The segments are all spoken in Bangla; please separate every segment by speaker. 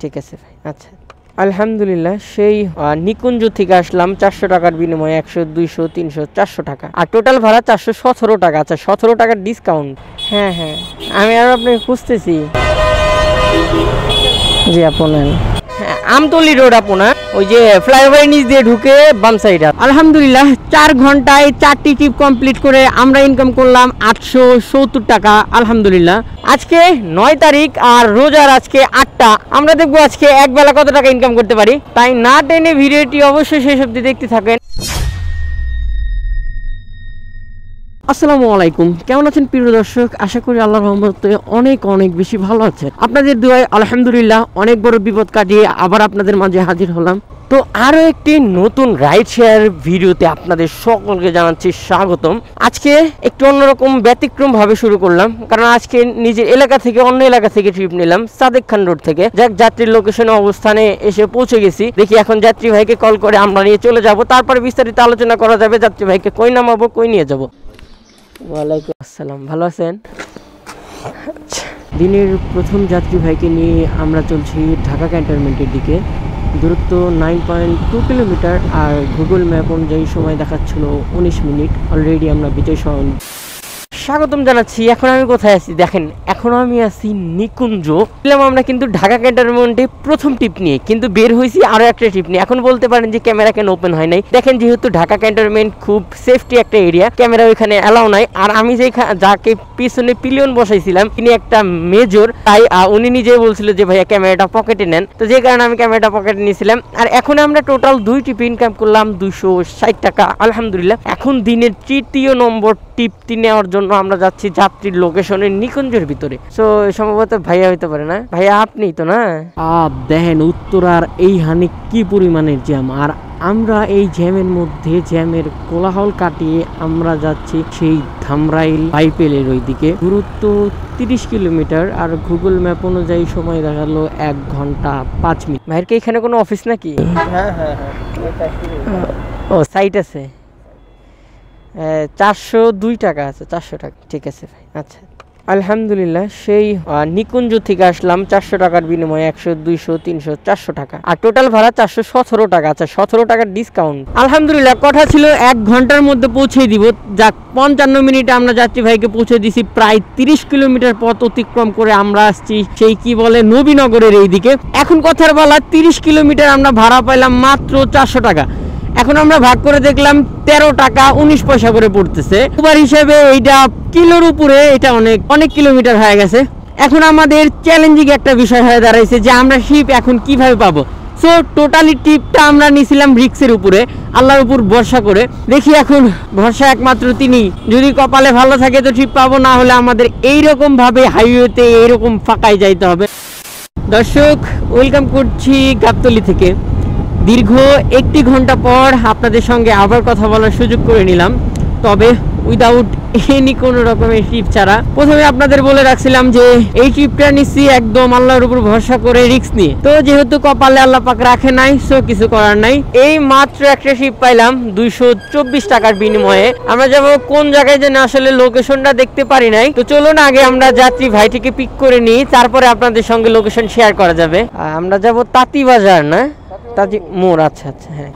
Speaker 1: ঠিক আছে ভাই। আচ্ছা আলহামদুলিল্লাহ, সেই নিকুঞ্জ থেকে আসলাম 400 টাকার বিনিময়ে 100, 200, 300, 400 টাকা, আর টোটাল ভাড়া 417 টাকা। আচ্ছা 17 টাকার ডিসকাউন্ট। হ্যাঁ হ্যাঁ, আমি আর আপনাকে খুঁজতেছি। জি আপনার আমতলি রোড, আপনার ওই যে ফ্লাইওভারের নিচ দিয়ে ঢুকে বাম সাইড। আলহামদুলিল্লাহ 4 ঘন্টায় 4টি ট্রিপ কমপ্লিট করে আমরা ইনকাম করলাম 870 টাকা। আলহামদুলিল্লাহ আজকে 9 তারিখ আর রোজার আজকে 8টা। আমরা দেখবো আজকে এক বেলা কত টাকা ইনকাম করতে পারি, তাই না টেনে ভিডিওটি অবশ্যই শেষ অবধি দেখতে থাকেন। আসসালামু আলাইকুম, কেমন আছেন প্রিয় দর্শক? আশা করি আল্লাহর রহমতে অনেক অনেক বেশি ভালো আছেন। আপনাদের দোয়ায় আলহামদুলিল্লাহ অনেক বড় বিপদ কাটিয়ে আবার আপনাদের মাঝে হাজির হলাম। তো আরও একটি নতুন রাইড শেয়ার ভিডিওতে আপনাদের সকলকে জানাচ্ছি স্বাগতম। আজকে একটু অন্যরকম ব্যতিক্রম ভাবে শুরু করলাম, কারণ আজকে নিজের এলাকা থেকে অন্য এলাকা থেকে ট্রিপ নিলাম, সাদেক খান রোড থেকে। যাক, যাত্রীর লোকেশনে অবস্থানে এসে পৌঁছে গেছি। দেখি এখন যাত্রী ভাইকে কল করে আমরা নিয়ে চলে যাব, তারপরে বিস্তারিত আলোচনা করা যাবে যাত্রী ভাইকে কই নামাবো, কই নিয়ে যাব। ওয়ালাইকুম আসসালাম, ভালো আছেন? দিনের প্রথম যাত্রী ভাইকে নিয়ে আমরা চলছি ঢাকা ক্যান্টনমেন্টের দিকে। দূরত্ব 9.2 কিলোমিটার, আর গুগল ম্যাপ অনুযায়ী সময় দেখাচ্ছিল 19 মিনিট। অলরেডি আমরা বিজয় শহর স্বাগতম জানাচ্ছি। এখন আমি কোথায় আছি দেখেন, এখন আমি আছি নিকুঞ্জ। আমরা কিন্তু ঢাকা ক্যান্টনমেন্টে প্রথম ট্রিপ নিয়ে কিন্তু বের হয়েছি আরো একটা ট্রিপ নিয়ে। এখন বলতে পারেন যে ক্যামেরা কেন ওপেন হয় নাই, দেখেন যেহেতু ঢাকা ক্যান্টনমেন্ট খুব সেফটি একটা এরিয়া, ক্যামেরা ওইখানে অ্যালাউ নাই। আর আমি যে যাকে পিছনে পিলিয়ন বসাইছিলাম তিনি একটা মেজর, তাই উনি নিজেই বলছিল যে ভাইয়া ক্যামেরাটা পকেটে নেন, তো যে কারণে আমি ক্যামেরাটা পকেটে নিয়েছিলাম। আর এখন আমরা টোটাল 2 ট্রিপ ইনকাম করলাম 260 টাকা। আলহামদুলিল্লাহ এখন দিনের 3য় নম্বর টিপটি নেওয়ার জন্য আমরা যাচ্ছি যাত্রীর লোকেশনের নিকুঞ্জের ভিতরে। সো সম্ভবত ভাইয়া হইতে পারে না, ভাইয়া আপনি তো না? দেখেন উত্তরার এই হানি কি পরিমাণের জ্যাম, আর আমরা এই জ্যামের মধ্যে জ্যামের কোলাহল কাটিয়ে আমরা যাচ্ছি সেই ধামরাইল বাইপেলের ওইদিকে। দূরত্ব 30 কিলোমিটার, আর গুগল ম্যাপ অনুযায়ী সময় দেখালো 1 ঘন্টা 5 মিনিট। ভাইয়ের কি এখানে কোনো অফিস নাকি? হ্যাঁ হ্যাঁ হ্যাঁ, ও সাইট আছে। 402 টাকা আছে, 400 টাকা। ঠিক আছে ভাই। আচ্ছা আলহামদুলিল্লাহ সেই নিকুঞ্জ থেকে আসলাম 400 টাকার বিনিময়ে 100, 200, 300, 400 টাকা, আর টোটাল ভাড়া 417 টাকা। আচ্ছা 17 টাকার ডিসকাউন্ট। আলহামদুলিল্লাহ কথা ছিল 1 ঘন্টার মধ্যে পৌঁছে দিব, যাক 55 মিনিটে আমরা যাত্রী ভাইকে পৌঁছে দিছি। প্রায় 30 কিলোমিটার পথ অতিক্রম করে আমরা আসছি সেই কি বলে নবীনগরের এইদিকে। এখন কথার বলা 30 কিলোমিটার আমরা ভাড়া পাইলাম মাত্র 400 টাকা। এখন আমরা ভাগ করে দেখলাম 13 টাকা 19 পয়সা করে পড়তেছে। উবার হিসেবে এইটা কিলোর উপরে, এটা অনেক অনেক কিলোমিটার হয়ে গেছে। এখন আমাদের চ্যালেঞ্জিং একটা বিষয় হয়ে দাঁড়াইছে যে আমরা শিপ এখন কিভাবে পাবো। সো টোটালি ট্রিপটা আমরা নিয়েছিলাম রিক্সের উপরে, আল্লাহর উপর ভরসা করে। দেখি এখন ভরসা একমাত্র তিনি, যদি কপালে ভালো থাকে তো ট্রিপ পাবো, না হলে আমাদের এইরকম ভাবে হাইওয়েতে এইরকম ফাঁকায় যাইতে হবে। দর্শক ওয়েলকাম করছি গাবতলী থেকে। দীর্ঘ 1 ঘন্টা পর আপনাদের সঙ্গে আবার কথা বলার সুযোগ করে নিলাম, তবে উইদাউট এনি কোনো রকমের ট্রিপ ছাড়া। প্রথমে আপনাদের বলে রাখছিলাম যে এই ট্রিপটা নিচ্ছি একদম আল্লাহর উপর ভরসা করে রিস্ক নিয়ে। তো যেহেতু কপালে আল্লাহ পাক রাখে নাই, সো কিছু করার নাই। এই মাত্র একটা ট্রিপ পাইলাম 224 টাকার বিনিময়ে। আমরা যাব কোন জায়গায় যেন আসলে লোকেশনটা দেখতে পারি নাই। তো চলুন আগে আমরা যাত্রী ভাইটিকে পিক করে নিই, তারপরে আপনাদের সঙ্গে লোকেশন শেয়ার করা যাবে। আমরা যাব তাঁতিবাজার না তাঁতি মোড়। আচ্ছা আচ্ছা হ্যাঁ,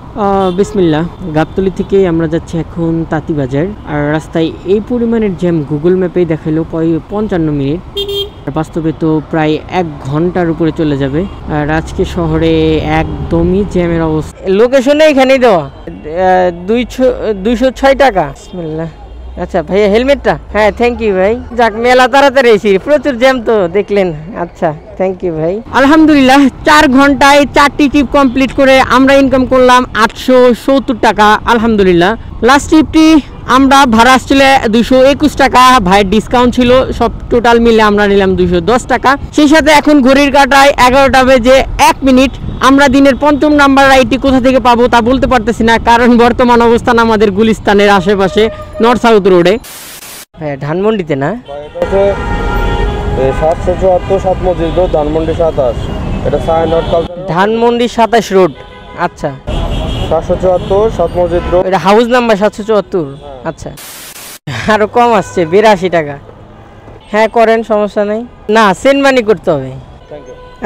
Speaker 1: বিসমিল্লাহ। গাবতলী থেকে আমরা যাচ্ছি এখন তাঁতিবাজার, আর রাস্তায় এই পরিমাণের জ্যাম গুগল ম্যাপেই দেখালো 55 মিনিট, আর বাস্তবে তো প্রায় 1 ঘন্টার উপরে চলে যাবে। আর আজকে শহরে একদমই জ্যামের অবস্থা। লোকেশনে এখানেই দেওয়া 206 টাকা। বিসমিল্লাহ। আচ্ছা ভাইয়া হেলমেটটা, হ্যাঁ থ্যাংক ইউ ভাই। যাক মেলা তাড়াতাড়ি এসেছি, প্রচুর জ্যাম তো দেখলেন। আচ্ছা থ্যাংক ইউ ভাই। আলহামদুলিল্লাহ 4 ঘন্টায় 4টি ট্রিপ কমপ্লিট করে আমরা ইনকাম করলাম 870 টাকা। আলহামদুলিল্লাহ লাস্ট ট্রিপটি আমরা ভাড়া আসছিল 221 টাকা, ভাইয়ের ডিসকাউন্ট ছিল, সব টোটাল মিলে আমরা নিলাম 210 টাকা। সেই সাথে এখন ঘড়ির কাঁটায় 11টা বেজে 1 মিনিট। আমরা দিনের 5ম নাম্বার রাইডটি কোথা থেকে পাবো তা বলতে পারতেছি না, কারণ বর্তমান অবস্থান আমাদের গুলিস্তানের আশেপাশে নর্থ সাউথ রোডে। হ্যাঁ ধানমন্ডিতে না,
Speaker 2: 774 7 মসজিদ রোড, ধানমন্ডি 27, এটা
Speaker 1: ধানমন্ডি 27 রোড। আচ্ছা
Speaker 2: 774 7 মসজিদ রোড,
Speaker 1: এটা হাউস নাম্বার 774। আচ্ছা আরো কম আসছে 82 টাকা। হ্যাঁ করেন, সমস্যা নেই। না সেন্ড মানি করতে হবে।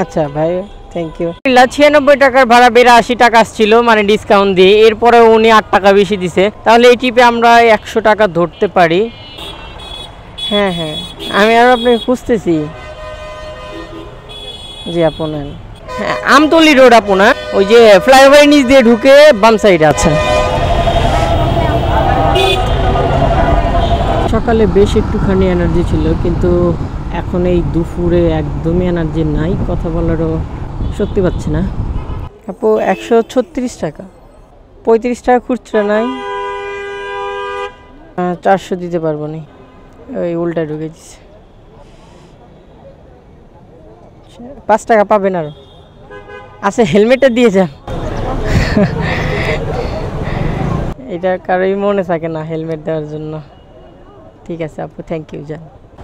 Speaker 1: আচ্ছা ভাই থ্যাংক ইউ। 96 টাকার ভাড়া 82 টাকা আসছিল মানে ডিসকাউন্ট দিয়ে, এরপরে উনি 8 টাকা বেশি দিছে, তাহলে এই ট্রিপে আমরা 100 টাকা ধরতে পারি। হ্যাঁ হ্যাঁ, আমি আর আপনাকে খুঁজতেছি। জি আপনার হ্যাঁ, আমতলি রোড আপনার ওই যে ফ্লাইওভারের নিচ দিয়ে ঢুকে বাম সাইডে আছে। সকালে বেশ একটুখানি এনার্জি ছিল, কিন্তু এখন এই দুপুরে একদমই এনার্জি নাই, কথা বলারও শক্তি পাচ্ছে না। আপু 136 টাকা, 35 টাকা খুচরা নাই, 400 দিতে পারবো না, ওই উল্টা ঢুকে দিচ্ছে। 5 টাকা পাবেন আরো আচ্ছা, হেলমেটটা দিয়ে যান। এটা কারোই মনে থাকে না হেলমেট দেওয়ার জন্য। ঠিক আছে আপু, থ্যাংক ইউ যান।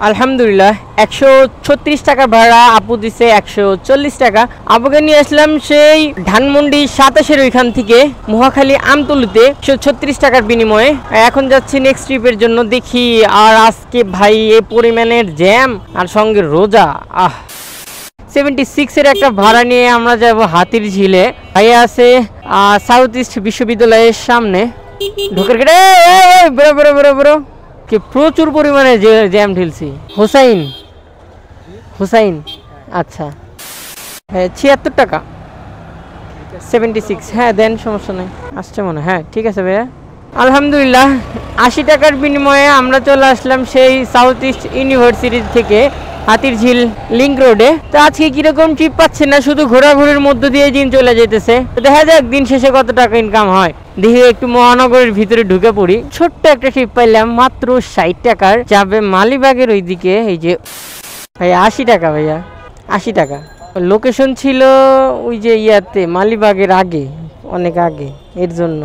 Speaker 1: আলহামদুলিল্লাহ 136 টাকা ভাড়া আপু দিছে 140 টাকা। আপুকে নিয়ে আসলাম সেই ধানমন্ডি 27-এর ওইখান থেকে মহাখালী আমতলুতে 136 টাকার বিনিময়ে। এখন যাচ্ছি নেক্সট ট্রিপের জন্য, দেখি। আর আজকে ভাই এই পরিমাণের জ্যাম আর সঙ্গে রোজা, 76-এর একটা ভাড়া নিয়ে আমরা যাব হাতির ঝিলে। ভাইয়া আছে সাউথ ইস্ট বিশ্ববিদ্যালয়ের সামনে ঢোকের গেটে, বেরো বেরো বেরো বেরো, কি প্রচুর পরিমাণে জ্যাম ঢিলছি। হুসাইন আচ্ছা, হ্যাঁ 76 টাকা 76, হ্যাঁ দেন, সমস্যা নেই, আসছে মনে, হ্যাঁ ঠিক আছে ভাইয়া। আলহামদুলিল্লাহ 80 টাকার বিনিময়ে আমরা চলে আসলাম সেই সাউথ ইস্ট ইউনিভার্সিটি থেকে হাতির ঝিল লিংক রোডে। তো আজকে কিরকম ট্রিপ পাচ্ছে না, শুধু ঘোরাঘুরির মধ্য দিয়ে দিন চলে যেতেছে। দেখা যাক দিন শেষে কত টাকা ইনকাম হয়। দেখি একটু মহানগরের ভিতরে ঢুকে পড়ি। ছোট্ট একটা ট্রিপ পাইলাম মাত্র 60 টাকার, যাবে মালিবাগের ওইদিকে। এই যে ভাইয়া 80 টাকা, ভাইয়া 80 টাকা। লোকেশন ছিল ওই যে ইয়াতে মালিবাগের আগে, অনেক আগে, এর জন্য।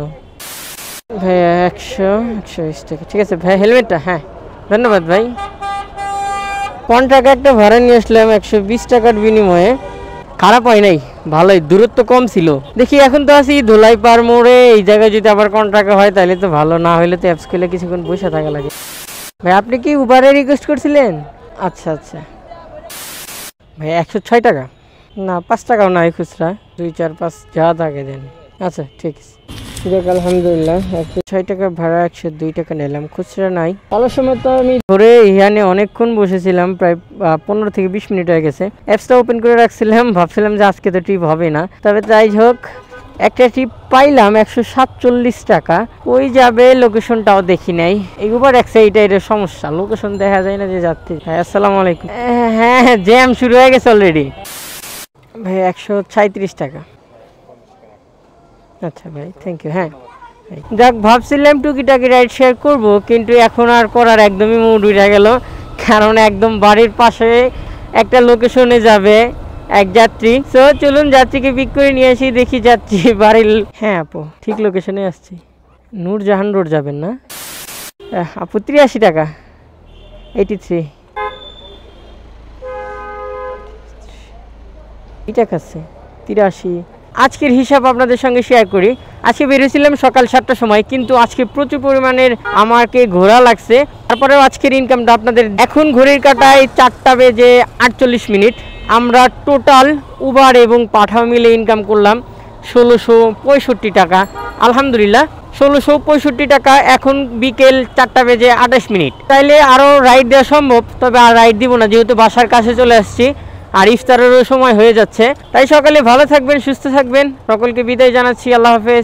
Speaker 1: ভাইয়া 120 টাকা, ঠিক আছে ভাই। হেলমেটটা, হ্যাঁ ধন্যবাদ ভাই। 50 টাকা একটা ভাড়া নিয়ে আসলাম 120 টাকার বিনিময়ে, খারাপ হয় নাই, ভালোই, দূরত্ব কম ছিল। দেখি এখন তো আছি ধুলাই পার মোড়ে, এই জায়গায় যদি আবার 50 টাকা হয় তাহলে তো ভালো, না হলে তো অ্যাপস খুলে কিছুক্ষণ বসে থাকা লাগে। ভাই আপনি কি উবারে রিকোয়েস্ট করছিলেন? আচ্ছা আচ্ছা ভাই 106 টাকা, না 5 টাকাও নাই খুচরা, 2 4 5 যা থাকে দেন। আচ্ছা ঠিক আছে, ঠিক আলহামদুলিল্লাহ 106 টাকা ভাড়া, 102 টাকা নিলাম, খুচরা নাই। ভালো সময় তো আমি ধরে ইহানে অনেকক্ষণ বসেছিলাম, প্রায় 15 থেকে 20 মিনিট হয়ে গেছে। অ্যাপসটা ওপেন করে রাখছিলাম, ভাবছিলাম যে আজকে তো ট্রিপ হবে না, তবে যাই হোক একটা ট্রিপ পাইলাম 147 টাকা। ওই যাবে, লোকেশনটাও দেখি নাই। এই উবার এর সমস্যা, লোকেশন দেখা যায় না যে যাত্রী। ভাই আসসালামু আলাইকুম। হ্যাঁ হ্যাঁ, জ্যাম শুরু হয়ে গেছে অলরেডি। ভাই 137 টাকা, আচ্ছা ভাই থ্যাংক ইউ। হ্যাঁ যাক, ভাবছিলাম টুকিটাকি রাইড শেয়ার করব, কিন্তু এখন আর করার একদমই মুড উঠে গেল, কারণ একদম বাড়ির পাশে একটা লোকেশনে যাবে এক যাত্রী। সো চলুন যাত্রীকে পিক করে নিয়ে আসি, দেখি যাত্রী বাড়ির। হ্যাঁ আপু ঠিক লোকেশনে আসছি, নূরজাহান রোড যাবেন না আপু? 83 টাকা, 83 এটা কাছে 83। আজকের হিসাব আপনাদের সঙ্গে শেয়ার করি। আজকে বেরিয়েছিলাম সকাল 7টার সময়, কিন্তু আজকে প্রচুর পরিমাণের আমাকে ঘোরা লাগছে। তারপরেও আজকের ইনকামটা আপনাদের, এখন ঘড়ির কাটায় 4টা বেজে 48 মিনিট। আমরা টোটাল উবার এবং পাঠাও মিলে ইনকাম করলাম 1665 টাকা। আলহামদুলিল্লাহ 1665 টাকা। এখন বিকেল 4টা বেজে 28 মিনিট। তাইলে আরও রাইড দেওয়া সম্ভব, তবে আর রাইড দিব না, যেহেতু বাসার কাছে চলে আসছি আর ইফতারেরও সময় হয়ে যাচ্ছে। তাই সকালে ভালো থাকবেন, সুস্থ থাকবেন, সকলকে বিদায় জানাচ্ছি। আল্লাহ হাফেজ।